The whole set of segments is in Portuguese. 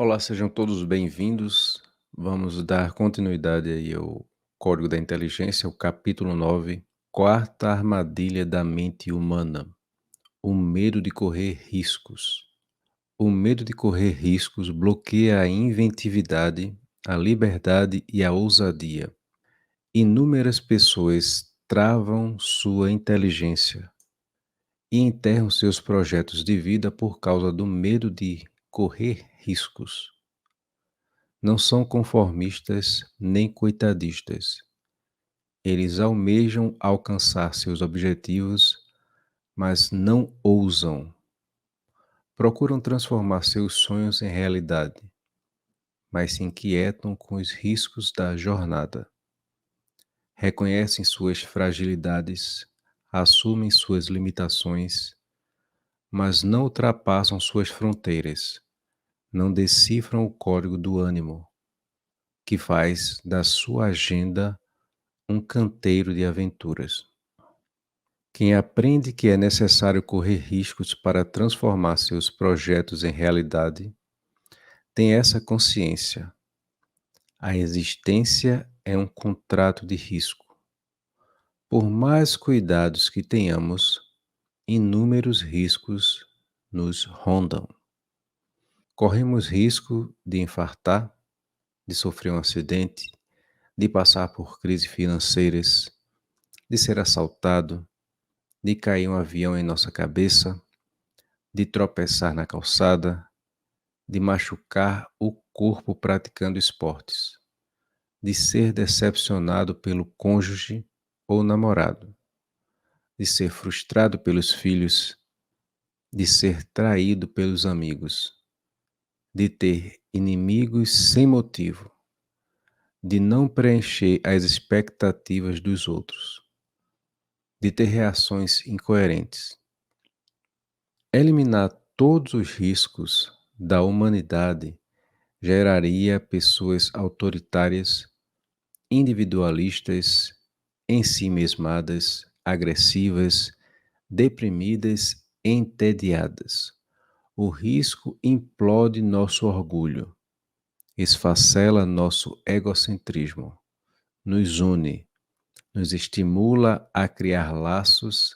Olá, sejam todos bem-vindos. Vamos dar continuidade aí ao Código da Inteligência, o capítulo 9, quarta armadilha da mente humana, o medo de correr riscos. O medo de correr riscos bloqueia a inventividade, a liberdade e a ousadia. Inúmeras pessoas travam sua inteligência e enterram seus projetos de vida por causa do medo de correr riscos. Não são conformistas nem coitadistas. Eles almejam alcançar seus objetivos, mas não ousam. Procuram transformar seus sonhos em realidade, mas se inquietam com os riscos da jornada. Reconhecem suas fragilidades, assumem suas limitações, mas não ultrapassam suas fronteiras, não decifram o código do ânimo, que faz da sua agenda um canteiro de aventuras. Quem aprende que é necessário correr riscos para transformar seus projetos em realidade, tem essa consciência. A existência é um contrato de risco. Por mais cuidados que tenhamos, inúmeros riscos nos rondam. Corremos risco de infartar, de sofrer um acidente, de passar por crises financeiras, de ser assaltado, de cair um avião em nossa cabeça, de tropeçar na calçada, de machucar o corpo praticando esportes, de ser decepcionado pelo cônjuge ou namorado, de ser frustrado pelos filhos, de ser traído pelos amigos, de ter inimigos sem motivo, de não preencher as expectativas dos outros, de ter reações incoerentes. Eliminar todos os riscos da humanidade geraria pessoas autoritárias, individualistas, ensimesmadas, agressivas, deprimidas, entediadas. O risco implode nosso orgulho, esfacela nosso egocentrismo, nos une, nos estimula a criar laços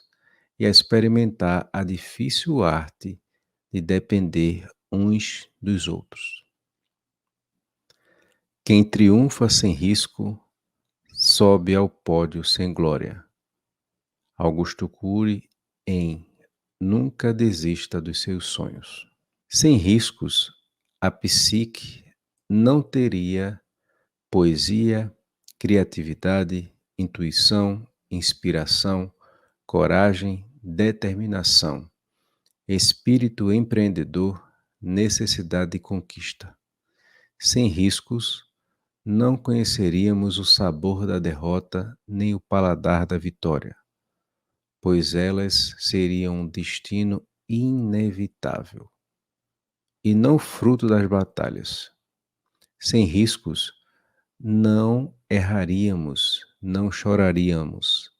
e a experimentar a difícil arte de depender uns dos outros. Quem triunfa sem risco, sobe ao pódio sem glória. Augusto Cury em Nunca desista dos seus sonhos. Sem riscos, a psique não teria poesia, criatividade, intuição, inspiração, coragem, determinação, espírito empreendedor, necessidade de conquista. Sem riscos, não conheceríamos o sabor da derrota nem o paladar da vitória, pois elas seriam um destino inevitável e não fruto das batalhas. Sem riscos, não erraríamos, não choraríamos,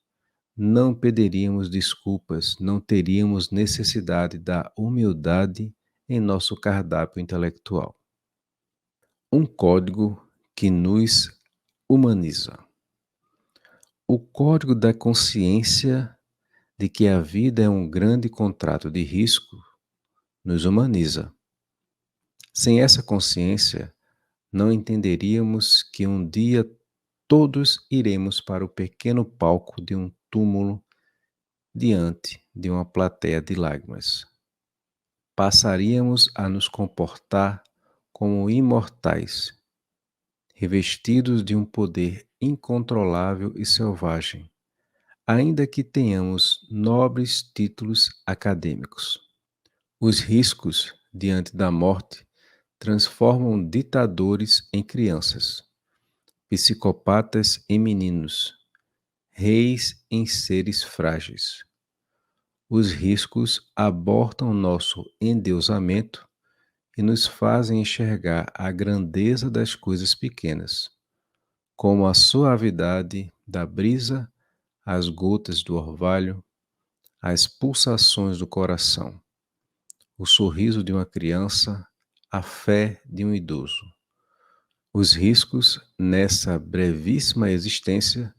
não pediríamos desculpas, não teríamos necessidade da humildade em nosso cardápio intelectual. Um código que nos humaniza. O código da consciência de que a vida é um grande contrato de risco nos humaniza. Sem essa consciência, não entenderíamos que um dia todos iremos para o pequeno palco de um túmulo diante de uma plateia de lágrimas. Passaríamos a nos comportar como imortais, revestidos de um poder incontrolável e selvagem, ainda que tenhamos nobres títulos acadêmicos. Os riscos diante da morte transformam ditadores em crianças, psicopatas em meninos, reis em seres frágeis. Os riscos abortam nosso endeusamento e nos fazem enxergar a grandeza das coisas pequenas, como a suavidade da brisa, as gotas do orvalho, as pulsações do coração, o sorriso de uma criança, a fé de um idoso. Os riscos nessa brevíssima existência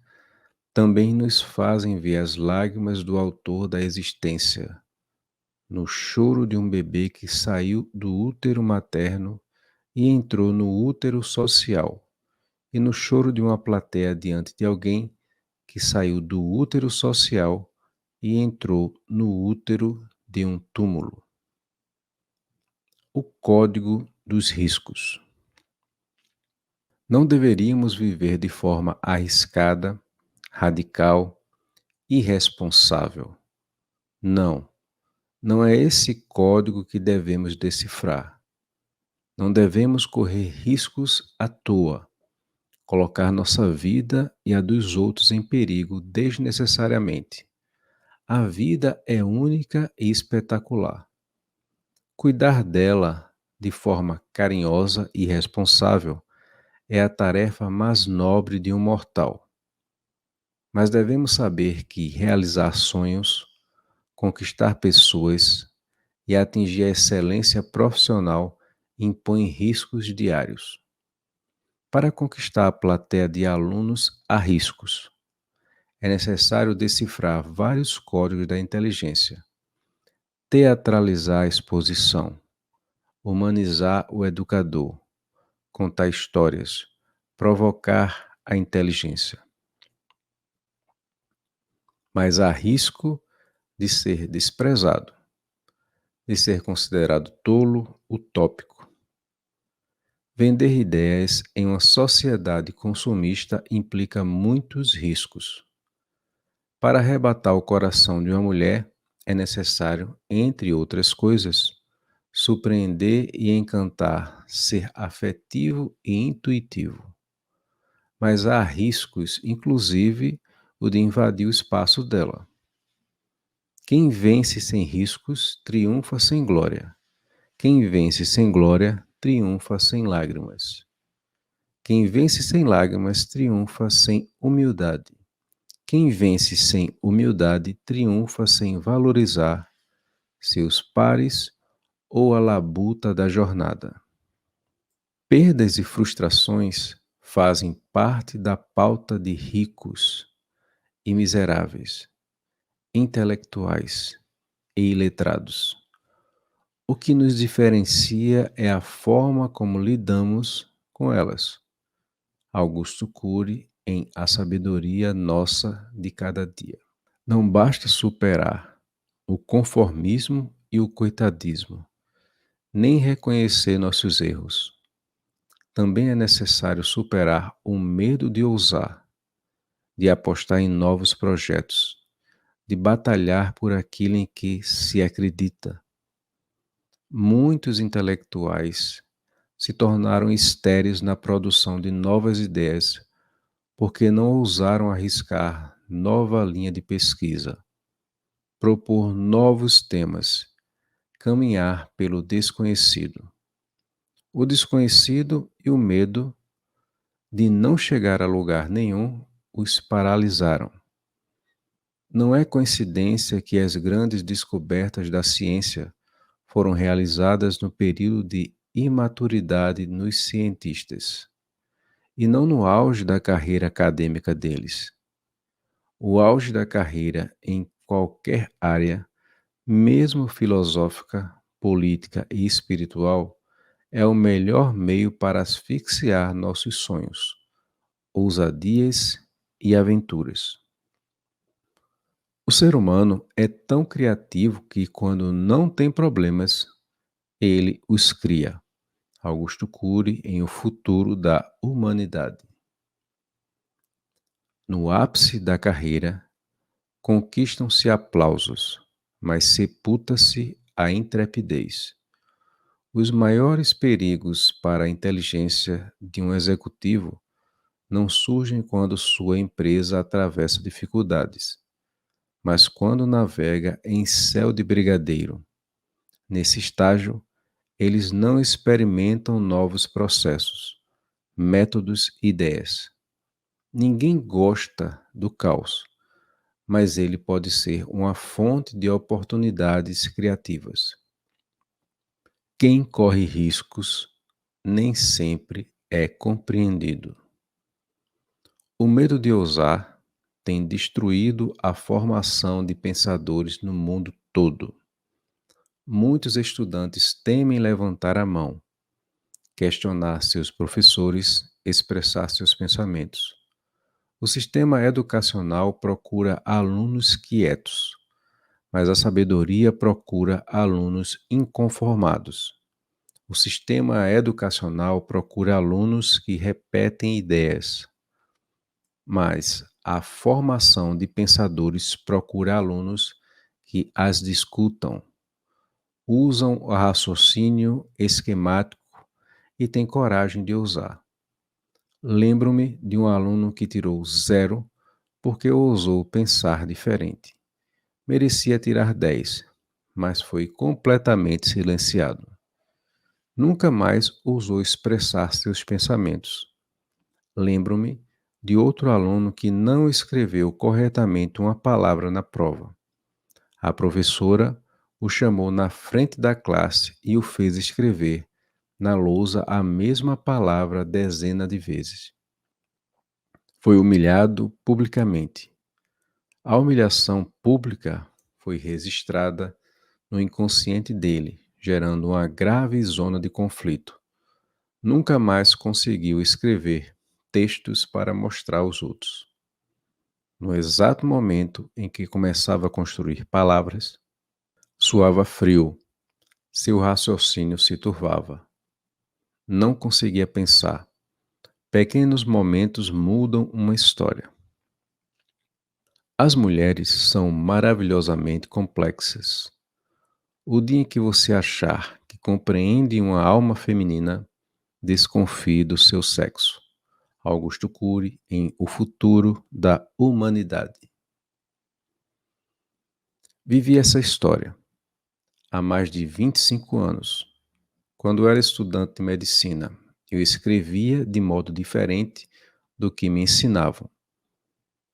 também nos fazem ver as lágrimas do autor da existência, no choro de um bebê que saiu do útero materno e entrou no útero social, e no choro de uma plateia diante de alguém que saiu do útero social e entrou no útero de um túmulo. O código dos riscos. Não deveríamos viver de forma arriscada, radical, irresponsável. Não, não é esse código que devemos decifrar. Não devemos correr riscos à toa, colocar nossa vida e a dos outros em perigo desnecessariamente. A vida é única e espetacular. Cuidar dela de forma carinhosa e responsável é a tarefa mais nobre de um mortal. Mas devemos saber que realizar sonhos, conquistar pessoas e atingir a excelência profissional impõe riscos diários. Para conquistar a plateia de alunos, há riscos. É necessário decifrar vários códigos da inteligência, teatralizar a exposição, humanizar o educador, contar histórias, provocar a inteligência. Mas há risco de ser desprezado, de ser considerado tolo, utópico. Vender ideias em uma sociedade consumista implica muitos riscos. Para arrebatar o coração de uma mulher, é necessário, entre outras coisas, surpreender e encantar, ser afetivo e intuitivo. Mas há riscos, inclusive o de invadir o espaço dela. Quem vence sem riscos, triunfa sem glória. Quem vence sem glória, triunfa sem lágrimas. Quem vence sem lágrimas, triunfa sem humildade. Quem vence sem humildade, triunfa sem valorizar seus pares ou a labuta da jornada. Perdas e frustrações fazem parte da pauta de ricos e miseráveis, intelectuais e iletrados. O que nos diferencia é a forma como lidamos com elas. Augusto Cury, em A Sabedoria Nossa de Cada Dia. Não basta superar o conformismo e o coitadismo, nem reconhecer nossos erros. Também é necessário superar o medo de ousar, de apostar em novos projetos, de batalhar por aquilo em que se acredita. Muitos intelectuais se tornaram estéreis na produção de novas ideias porque não ousaram arriscar nova linha de pesquisa, propor novos temas, caminhar pelo desconhecido. O desconhecido e o medo de não chegar a lugar nenhum os paralisaram. Não é coincidência que as grandes descobertas da ciência foram realizadas no período de imaturidade nos cientistas, e não no auge da carreira acadêmica deles. O auge da carreira em qualquer área, mesmo filosófica, política e espiritual, é o melhor meio para asfixiar nossos sonhos, ousadias e aventuras. O ser humano é tão criativo que, quando não tem problemas, ele os cria. Augusto Cury, em O Futuro da Humanidade. No ápice da carreira, conquistam-se aplausos, mas sepulta-se a intrepidez. Os maiores perigos para a inteligência de um executivo não surgem quando sua empresa atravessa dificuldades, mas quando navega em céu de brigadeiro. Nesse estágio, eles não experimentam novos processos, métodos e ideias. Ninguém gosta do caos, mas ele pode ser uma fonte de oportunidades criativas. Quem corre riscos nem sempre é compreendido. O medo de ousar tem destruído a formação de pensadores no mundo todo. Muitos estudantes temem levantar a mão, questionar seus professores, expressar seus pensamentos. O sistema educacional procura alunos quietos, mas a sabedoria procura alunos inconformados. O sistema educacional procura alunos que repetem ideias, mas a formação de pensadores procura alunos que as discutam, usam o raciocínio esquemático e têm coragem de usar. Lembro-me de um aluno que tirou 0 porque ousou pensar diferente. Merecia tirar 10, mas foi completamente silenciado. Nunca mais ousou expressar seus pensamentos. Lembro-me de outro aluno que não escreveu corretamente uma palavra na prova. A professora o chamou na frente da classe e o fez escrever na lousa a mesma palavra dezenas de vezes. Foi humilhado publicamente. A humilhação pública foi registrada no inconsciente dele, gerando uma grave zona de conflito. Nunca mais conseguiu escrever textos para mostrar aos outros. No exato momento em que começava a construir palavras, suava frio, seu raciocínio se turvava. Não conseguia pensar. Pequenos momentos mudam uma história. As mulheres são maravilhosamente complexas. O dia em que você achar que compreende uma alma feminina, desconfie do seu sexo. Augusto Cury, em O Futuro da Humanidade. Vivi essa história há mais de 25 anos. Quando eu era estudante de medicina, eu escrevia de modo diferente do que me ensinavam.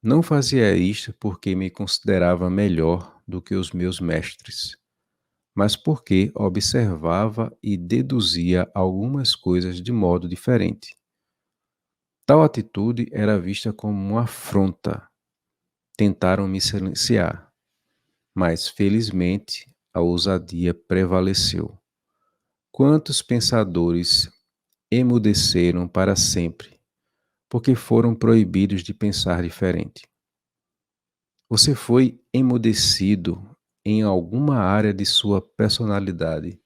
Não fazia isto porque me considerava melhor do que os meus mestres, mas porque observava e deduzia algumas coisas de modo diferente. Tal atitude era vista como uma afronta. Tentaram me silenciar, mas felizmente a ousadia prevaleceu. Quantos pensadores emudeceram para sempre, porque foram proibidos de pensar diferente? Você foi emudecido em alguma área de sua personalidade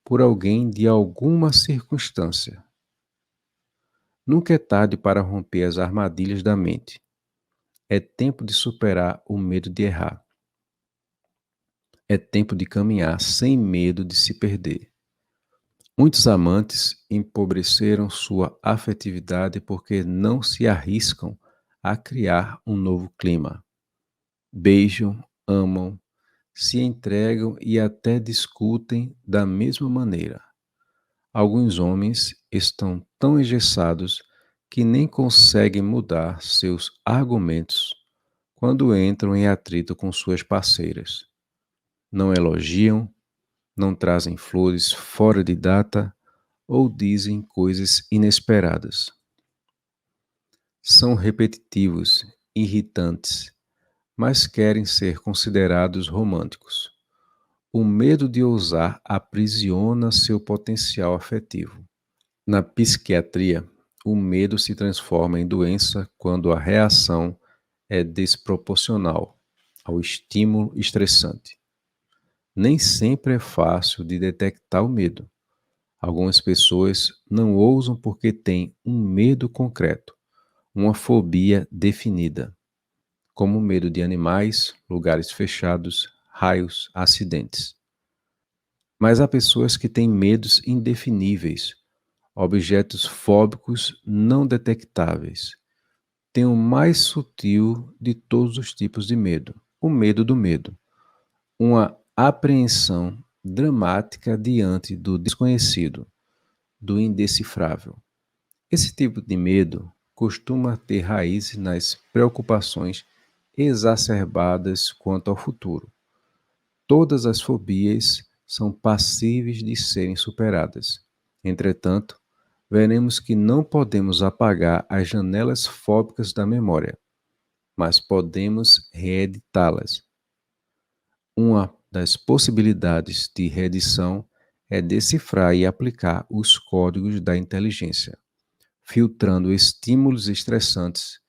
por alguém de alguma circunstância. Nunca é tarde para romper as armadilhas da mente. É tempo de superar o medo de errar. É tempo de caminhar sem medo de se perder. Muitos amantes empobreceram sua afetividade porque não se arriscam a criar um novo clima. Beijam, amam, se entregam e até discutem da mesma maneira. Alguns homens estão tão engessados que nem conseguem mudar seus argumentos quando entram em atrito com suas parceiras. Não elogiam, não trazem flores fora de data ou dizem coisas inesperadas. São repetitivos, irritantes, mas querem ser considerados românticos. O medo de ousar aprisiona seu potencial afetivo. Na psiquiatria, o medo se transforma em doença quando a reação é desproporcional ao estímulo estressante. Nem sempre é fácil de detectar o medo. Algumas pessoas não ousam porque têm um medo concreto, uma fobia definida, como o medo de animais, lugares fechados, raios, acidentes. Mas há pessoas que têm medos indefiníveis, objetos fóbicos não detectáveis. Tem o mais sutil de todos os tipos de medo, o medo do medo, uma apreensão dramática diante do desconhecido, do indecifrável. Esse tipo de medo costuma ter raízes nas preocupações exacerbadas quanto ao futuro. Todas as fobias são passíveis de serem superadas. Entretanto, veremos que não podemos apagar as janelas fóbicas da memória, mas podemos reeditá-las. Uma das possibilidades de reedição é decifrar e aplicar os códigos da inteligência, filtrando estímulos estressantes,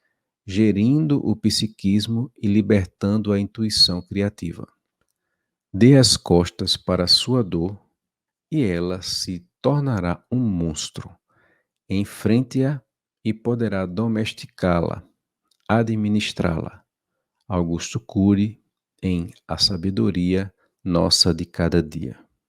gerindo o psiquismo e libertando a intuição criativa. Dê as costas para a sua dor e ela se tornará um monstro. Enfrente-a e poderá domesticá-la, administrá-la. Augusto Cury, em A Sabedoria Nossa de Cada Dia.